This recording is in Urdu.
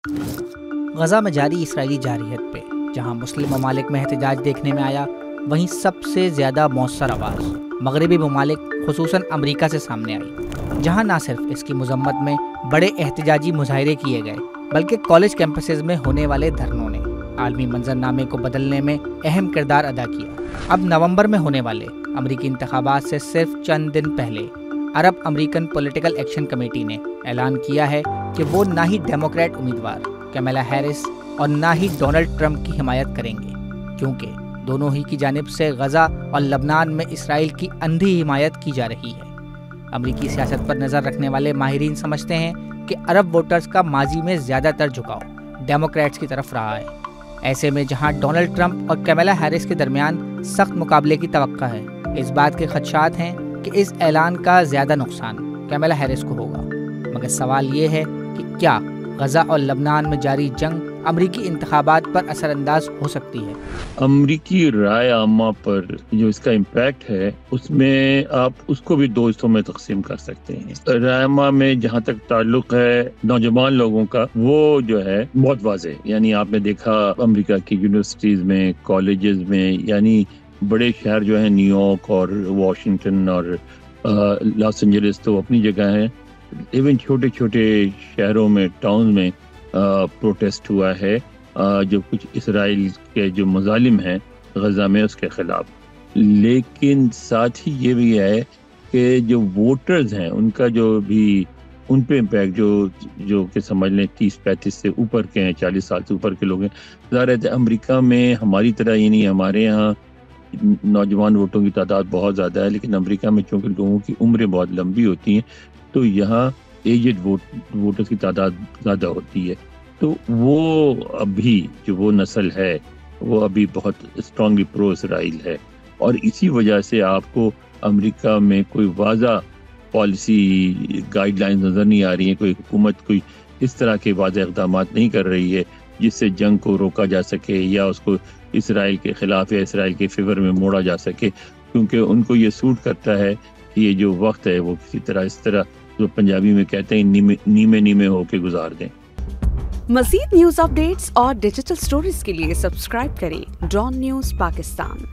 غزہ میں جاری اسرائیلی جارحیت پہ جہاں مسلم ممالک میں احتجاج دیکھنے میں آیا، وہیں سب سے زیادہ مؤثر آواز مغربی ممالک خصوصاً امریکہ سے سامنے آئی، جہاں نہ صرف اس کی مذمت میں بڑے احتجاجی مظاہرے کیے گئے بلکہ کالج کیمپسز میں ہونے والے دھرنوں نے عالمی منظرنامے کو بدلنے میں اہم کردار ادا کیا۔ اب نومبر میں ہونے والے امریکی انتخابات سے صرف چند دن پہلے عرب امریکن پولیٹیکل ایکشن کمیٹی نے اعلان کیا ہے کہ وہ نہ ہی ڈیموکریٹ امیدوار کیملا ہیرس اور نہ ہی ڈونلڈ ٹرمپ کی حمایت کریں گے، کیونکہ دونوں ہی کی جانب سے غزہ اور لبنان میں اسرائیل کی اندھی حمایت کی جا رہی ہے۔ امریکی سیاست پر نظر رکھنے والے ماہرین سمجھتے ہیں کہ عرب ووٹرز کا ماضی میں زیادہ تر جھکاؤ ڈیموکریٹس کی طرف رہا ہے۔ ایسے میں جہاں ڈونلڈ ٹرمپ اور کیملا ہیرس کے درمیان سخت مقابلے کی توقع ہے، اس بات کے خدشات ہیں کہ اس اعلان کا زیادہ نقصان کیملا ہیرس کو ہوگا۔ مگر سوال یہ ہے کہ کیا غزہ اور لبنان میں جاری جنگ امریکی انتخابات پر اثر انداز ہو سکتی ہے؟ امریکی رائے عامہ پر جو اس کا امپیکٹ ہے، اس میں آپ اس کو بھی دو حصوں میں تقسیم کر سکتے ہیں۔ رائے عامہ میں جہاں تک تعلق ہے نوجوان لوگوں کا، وہ جو ہے بہت واضح، یعنی آپ نے دیکھا امریکہ کی یونیورسٹیز میں، کالجز میں، یعنی بڑے شہر جو ہیں نیو یارک اور واشنگٹن اور لاس اینجلس تو اپنی جگہ ہیں، ایون چھوٹے چھوٹے شہروں میں، ٹاؤن میں پروٹیسٹ ہوا ہے جو کچھ اسرائیل کے جو مظالم ہیں غزہ میں اس کے خلاف۔ لیکن ساتھ ہی یہ بھی ہے کہ جو ووٹرز ہیں ان کا جو بھی ان پہ امپیکٹ جو کہ سمجھ لیں 30-35 سے اوپر کے ہیں، 40 سال سے اوپر کے لوگ ہیں۔ ظاہر ہے امریکہ میں ہماری طرح ہی نہیں، ہمارے یہاں نوجوان ووٹوں کی تعداد بہت زیادہ ہے، لیکن امریکہ میں چونکہ لوگوں کی عمریں بہت لمبی ہوتی ہیں تو یہاں ایجڈ ووٹرز کی تعداد زیادہ ہوتی ہے، تو وہ ابھی جو وہ نسل ہے وہ ابھی بہت اسٹرانگلی پرو اسرائیل ہے، اور اسی وجہ سے آپ کو امریکہ میں کوئی واضح پالیسی گائیڈ لائنز نظر نہیں آ رہی ہیں، کوئی حکومت کوئی اس طرح کے واضح اقدامات نہیں کر رہی ہے جس سے جنگ کو روکا جا سکے یا اس کو اسرائیل کے خلاف یا اسرائیل کے فیور میں موڑا جا سکے، کیونکہ ان کو یہ سوٹ کرتا ہے کہ یہ جو وقت ہے وہ کسی طرح اس طرح جو پنجابی میں کہتے ہیں نیمے ہو کے گزار دیں۔ مزید نیوز اپ ڈیٹس اور ڈیجیٹل سٹوریز کے لیے سبسکرائب کریں ڈان نیوز پاکستان۔